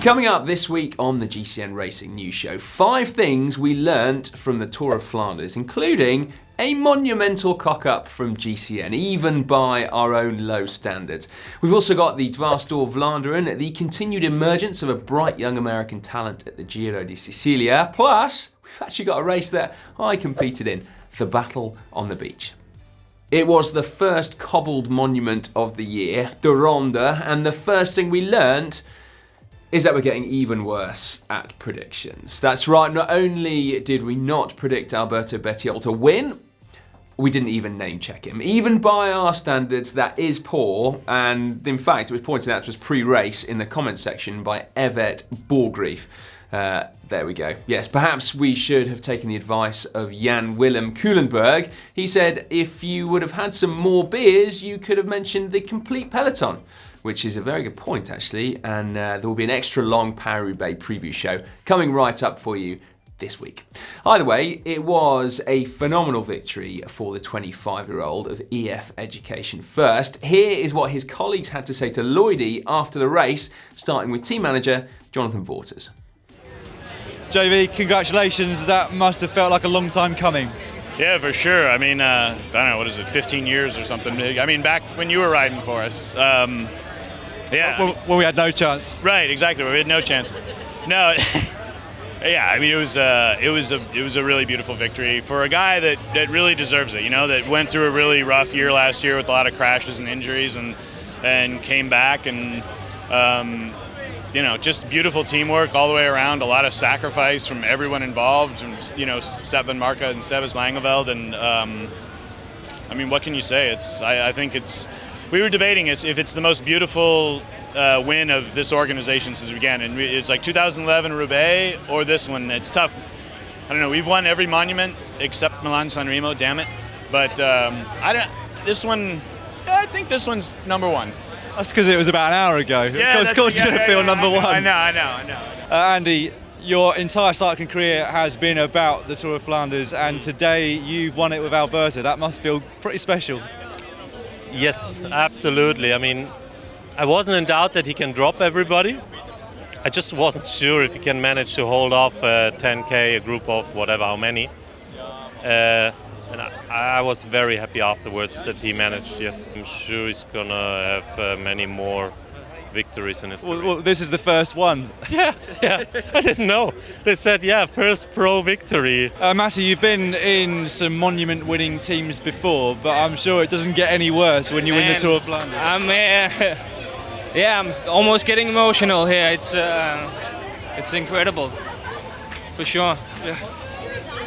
Coming up this week on the GCN Racing News Show, 5 things we learnt from the Tour of Flanders, including a monumental cock-up from GCN, even by our own low standards. We've also got the Dwars Door Vlaanderen, the continued emergence of a bright young American talent at the Giro di Sicilia, plus we've actually got a race that I competed in, the Battle on the Beach. It was the first cobbled monument of the year, the Ronde, and the first thing we learnt is that we're getting even worse at predictions. That's right, not only did we not predict Alberto Bettiol to win, we didn't even name check him. Even by our standards, that is poor, and in fact, it was pointed out to us pre-race in the comments section by Evet Borgrief. There we go. Yes, perhaps we should have taken the advice of Jan Willem Kulenberg. He said, if you would have had some more beers, you could have mentioned the complete peloton, which is a very good point, actually, and there will be an extra long Paris-Roubaix preview show coming right up for you this week. Either way, it was a phenomenal victory for the 25-year-old of EF Education First. Here is what his colleagues had to say to Lloydie after the race, starting with team manager Jonathan Vaughters. JV, congratulations. That must have felt like a long time coming. Yeah, for sure. I mean, I don't know, what is it, 15 years or something? I mean, back when you were riding for us. Yeah. Well, we had no chance. Right, exactly. We had no chance. No. Yeah, I mean, it was a really beautiful victory for a guy that really deserves it. You know, that went through a really rough year last year with a lot of crashes and injuries, and came back and. You know, just beautiful teamwork all the way around, a lot of sacrifice from everyone involved, from, you know, Sepp van Marke and Sebas Langeveld, and I mean, what can you say? I think we were debating if it's the most beautiful win of this organization since we began, and it's like 2011 Roubaix or this one. It's tough. I don't know, we've won every monument except Milan-San Remo, damn it, but this one, I think this one's number one. That's because it was about an hour ago. Yeah, of course, you're going to feel number one. I know. Andy, your entire cycling career has been about the Tour of Flanders, and today you've won it with Alberto. That must feel pretty special. Yes, absolutely. I mean, I wasn't in doubt that he can drop everybody. I just wasn't sure if he can manage to hold off a 10K, a group of whatever, how many. And I was very happy afterwards that he managed, yes. I'm sure he's going to have many more victories in his career. Well, this is the first one. Yeah, I didn't know. They said, first pro victory. Matthew, you've been in some monument-winning teams before, but I'm sure it doesn't get any worse when you win the Tour of Flanders. I'm almost getting emotional here. It's incredible, for sure. Yeah.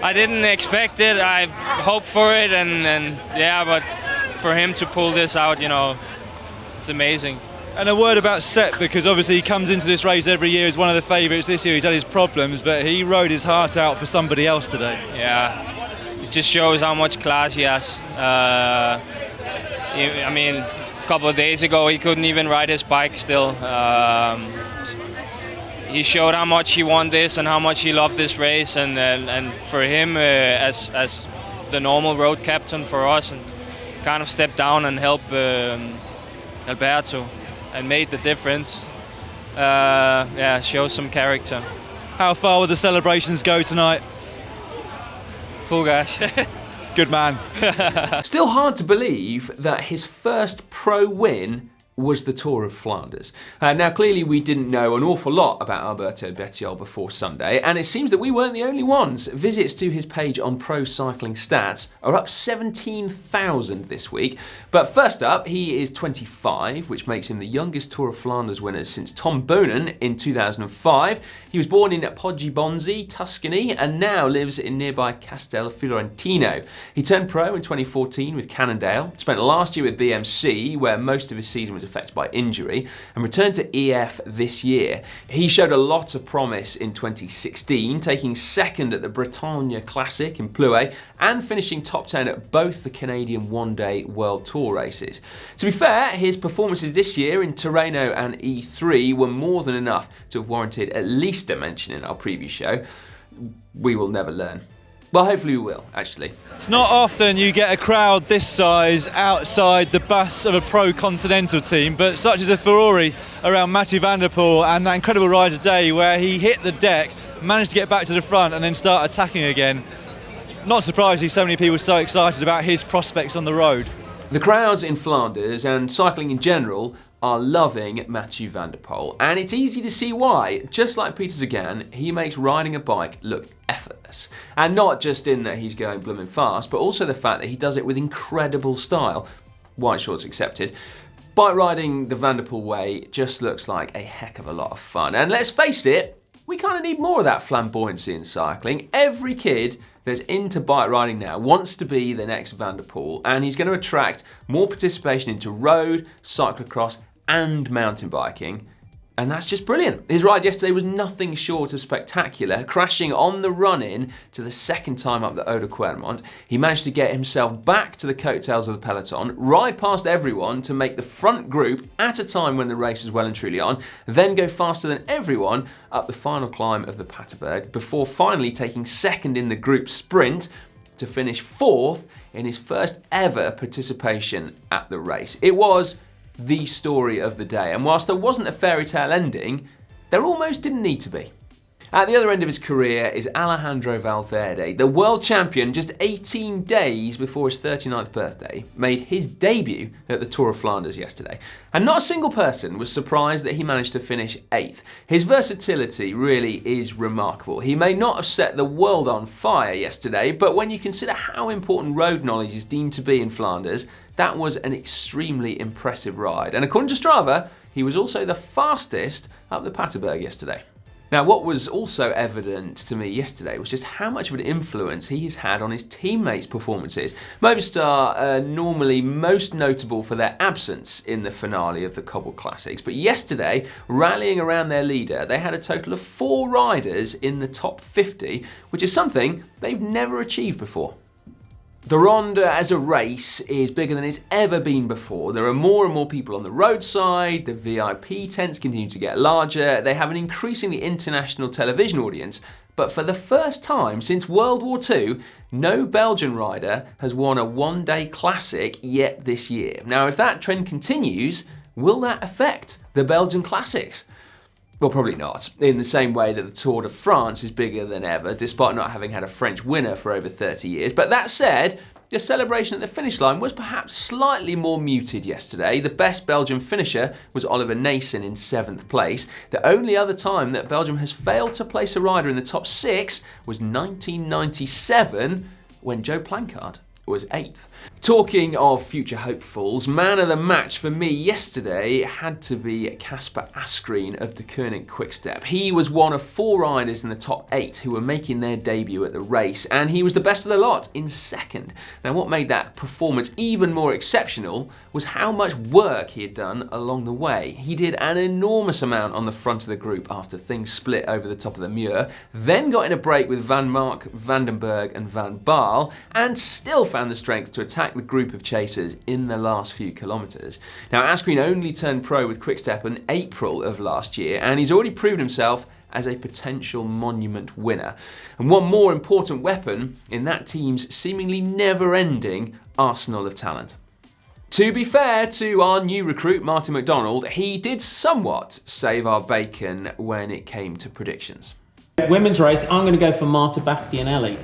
I didn't expect it. I hoped for it, but for him to pull this out, you know, it's amazing. And a word about Sepp, because obviously he comes into this race every year as one of the favourites. This year he's had his problems, but he rode his heart out for somebody else today. Yeah, it just shows how much class he has. I mean, a couple of days ago he couldn't even ride his bike still. He showed how much he won this and how much he loved this race, and for him as the normal road captain for us, and kind of stepped down and help Alberto and made the difference. Shows some character. How far will the celebrations go tonight? Full gas. Good man. Still hard to believe that his first pro win was the Tour of Flanders. Now, clearly we didn't know an awful lot about Alberto Bettiol before Sunday, and it seems that we weren't the only ones. Visits to his page on Pro Cycling Stats are up 17,000 this week. But first up, he is 25, which makes him the youngest Tour of Flanders winner since Tom Boonen in 2005. He was born in Poggibonsi, Tuscany, and now lives in nearby Castel Fiorentino. He turned pro in 2014 with Cannondale, spent last year with BMC, where most of his season was affected by injury, and returned to EF this year. He showed a lot of promise in 2016, taking second at the Bretagne Classic in Plouay and finishing top 10 at both the Canadian one-day World Tour races. To be fair, his performances this year in Tirreno and E3 were more than enough to have warranted at least a mention in our preview show. We will never learn. Well, hopefully we will, actually. It's not often you get a crowd this size outside the bus of a pro continental team, but such is a furore around Mathieu Van der Pol and that incredible ride today where he hit the deck, managed to get back to the front and then start attacking again. Not surprised so many people so excited about his prospects on the road. The crowds in Flanders and cycling in general are loving Mathieu Van der Pol, and it's easy to see why. Just like Peter Sagan, he makes riding a bike look effortless. And not just in that he's going blooming fast, but also the fact that he does it with incredible style. White shorts accepted. Bike riding the Van der Pol way just looks like a heck of a lot of fun. And let's face it, we kind of need more of that flamboyancy in cycling. Every kid that's into bike riding now wants to be the next Van der Pol, and he's going to attract more participation into road, cyclocross, and mountain biking. And that's just brilliant. His ride yesterday was nothing short of spectacular, crashing on the run-in to the second time up the Eau de Quermont. He managed to get himself back to the coattails of the peloton, ride past everyone to make the front group at a time when the race was well and truly on, then go faster than everyone up the final climb of the Paterberg, before finally taking second in the group sprint to finish fourth in his first ever participation at the race. It was the story of the day, and whilst there wasn't a fairy tale ending, there almost didn't need to be. At the other end of his career is Alejandro Valverde. The world champion, just 18 days before his 39th birthday, made his debut at the Tour of Flanders yesterday. And not a single person was surprised that he managed to finish 8th. His versatility really is remarkable. He may not have set the world on fire yesterday, but when you consider how important road knowledge is deemed to be in Flanders, that was an extremely impressive ride. And according to Strava, he was also the fastest up the Paterberg yesterday. Now, what was also evident to me yesterday was just how much of an influence he has had on his teammates' performances. Movistar are normally most notable for their absence in the finale of the Cobble Classics, but yesterday, rallying around their leader, they had a total of 4 riders in the top 50, which is something they've never achieved before. The Ronde as a race is bigger than it's ever been before. There are more and more people on the roadside, the VIP tents continue to get larger, they have an increasingly international television audience, but for the first time since World War II, no Belgian rider has won a one-day classic yet this year. Now, if that trend continues, will that affect the Belgian Classics? Well, probably not. In the same way that the Tour de France is bigger than ever, despite not having had a French winner for over 30 years. But that said, the celebration at the finish line was perhaps slightly more muted yesterday. The best Belgian finisher was Oliver Naesen in 7th place. The only other time that Belgium has failed to place a rider in the top 6 was 1997, when Joe Plancard was 8th. Talking of future hopefuls, man of the match for me yesterday had to be Kasper Asgreen of De Koning Quickstep. He was one of 4 riders in the top 8 who were making their debut at the race, and he was the best of the lot in 2nd. Now, what made that performance even more exceptional was how much work he had done along the way. He did an enormous amount on the front of the group after things split over the top of the Muur, then got in a break with Van Mark, Vandenberg and Van Baal, and still found the strength to attack the group of chasers in the last few kilometres. Now, Asgreen only turned pro with Quickstep in April of last year, and he's already proven himself as a potential monument winner. And one more important weapon in that team's seemingly never-ending arsenal of talent. To be fair to our new recruit, Martin McDonald, he did somewhat save our bacon when it came to predictions. Women's race, I'm going to go for Marta Bastianelli.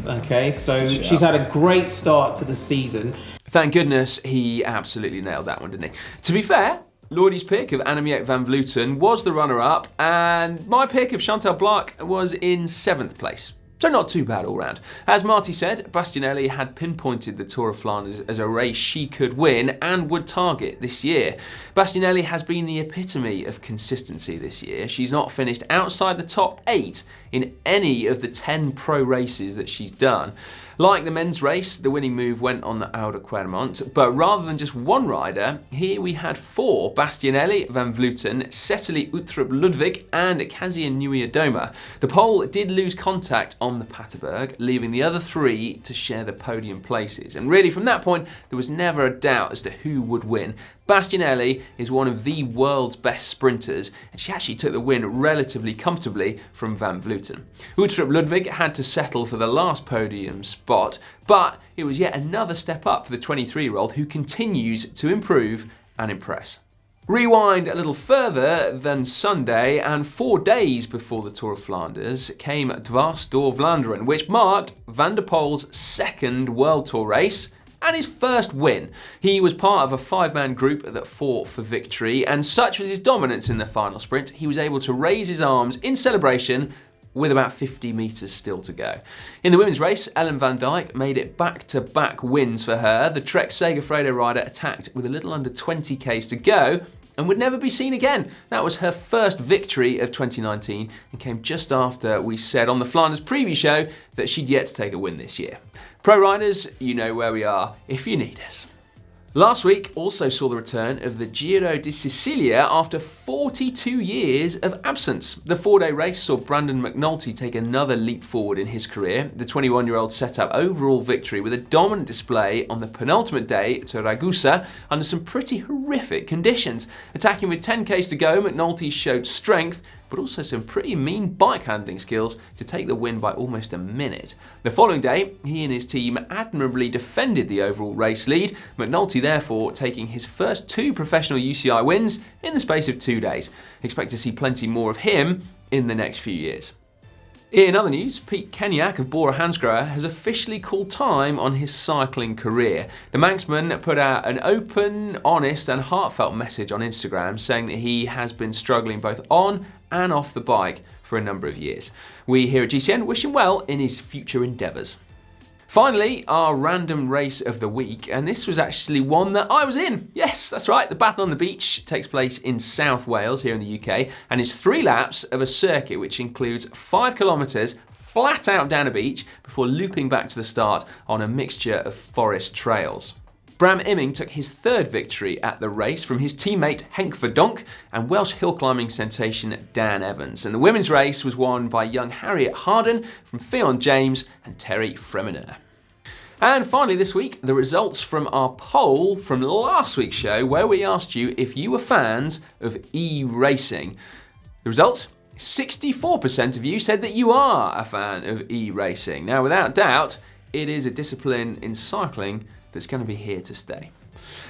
Okay, so she's had a great start to the season. Thank goodness he absolutely nailed that one, didn't he? To be fair, Lloydie's pick of Annemiek van Vleuten was the runner-up, and my pick of Chantal Blaak was in 7th place. So not too bad all round. As Marty said, Bastianelli had pinpointed the Tour of Flanders as a race she could win and would target this year. Bastianelli has been the epitome of consistency this year. She's not finished outside the top 8 in any of the 10 pro races that she's done. Like the men's race, the winning move went on the Eau de Quermont, but rather than just one rider, here we had 4: Bastianelli, Van Vleuten, Cecily Uttrup Ludwig and Kasia Nieuwiadoma. The pole did lose contact on the Paterberg, leaving the other 3 to share the podium places. And really from that point, there was never a doubt as to who would win. Bastianelli is one of the world's best sprinters, and she actually took the win relatively comfortably from Van Vleuten. Uttrup Ludwig had to settle for the last podium spot, but it was yet another step up for the 23-year-old who continues to improve and impress. Rewind a little further than Sunday, and 4 days before the Tour of Flanders came Dwars Door Vlaanderen, which marked Van der Pol's second World Tour race and his first win. He was part of a 5-man group that fought for victory, and such was his dominance in the final sprint, he was able to raise his arms in celebration with about 50 metres still to go. In the women's race, Ellen van Dijk made it back-to-back wins for her. The Trek Segafredo rider attacked with a little under 20 k's to go and would never be seen again. That was her first victory of 2019 and came just after we said on the Flanders preview show that she'd yet to take a win this year. Pro riders, you know where we are if you need us. Last week also saw the return of the Giro di Sicilia after 42 years of absence. The 4-day race saw Brandon McNulty take another leap forward in his career. The 21-year-old set up overall victory with a dominant display on the penultimate day to Ragusa under some pretty horrific conditions. Attacking with 10 k's to go, McNulty showed strength, but also some pretty mean bike handling skills to take the win by almost a minute. The following day, he and his team admirably defended the overall race lead, McNulty therefore taking his first 2 professional UCI wins in the space of 2 days. Expect to see plenty more of him in the next few years. In other news, Pete Kenyak of Bora Hansgrohe has officially called time on his cycling career. The Manxman put out an open, honest and heartfelt message on Instagram saying that he has been struggling both on and off the bike for a number of years. We here at GCN wish him well in his future endeavours. Finally, our random race of the week, and this was actually one that I was in. Yes, that's right, the Battle on the Beach takes place in South Wales here in the UK and is 3 laps of a circuit which includes 5 kilometres flat out down a beach before looping back to the start on a mixture of forest trails. Bram Imming took his 3rd victory at the race from his teammate Henk Verdonk and Welsh hill climbing sensation Dan Evans. And the women's race was won by young Harriet Harden from Fionn James and Terry Freminer. And finally this week, the results from our poll from last week's show where we asked you if you were fans of e-racing. The results? 64% of you said that you are a fan of e-racing. Now, without doubt, it is a discipline in cycling that's going to be here to stay.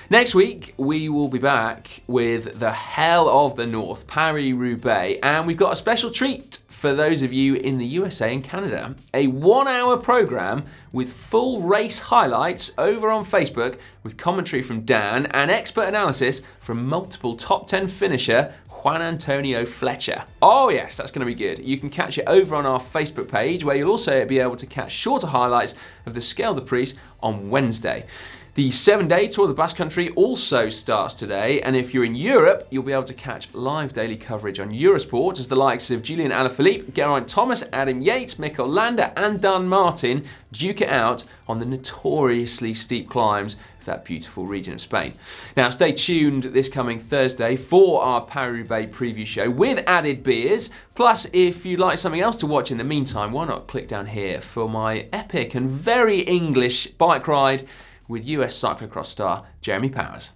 Next week, we will be back with the Hell of the North, Paris-Roubaix, and we've got a special treat for those of you in the USA and Canada. A 1-hour programme with full race highlights over on Facebook with commentary from Dan and expert analysis from multiple top 10 finisher Juan Antonio Fletcher. Oh yes, that's going to be good. You can catch it over on our Facebook page where you'll also be able to catch shorter highlights of the Scale de Pries on Wednesday. The 7-day Tour of the Basque Country also starts today, and if you're in Europe, you'll be able to catch live daily coverage on Eurosport as the likes of Julian Alaphilippe, Geraint Thomas, Adam Yates, Mikkel Landa and Dan Martin duke it out on the notoriously steep climbs of that beautiful region of Spain. Now stay tuned this coming Thursday for our Paris-Roubaix preview show with added beers. Plus, if you'd like something else to watch in the meantime, why not click down here for my epic and very English bike ride with US cyclocross star Jeremy Powers.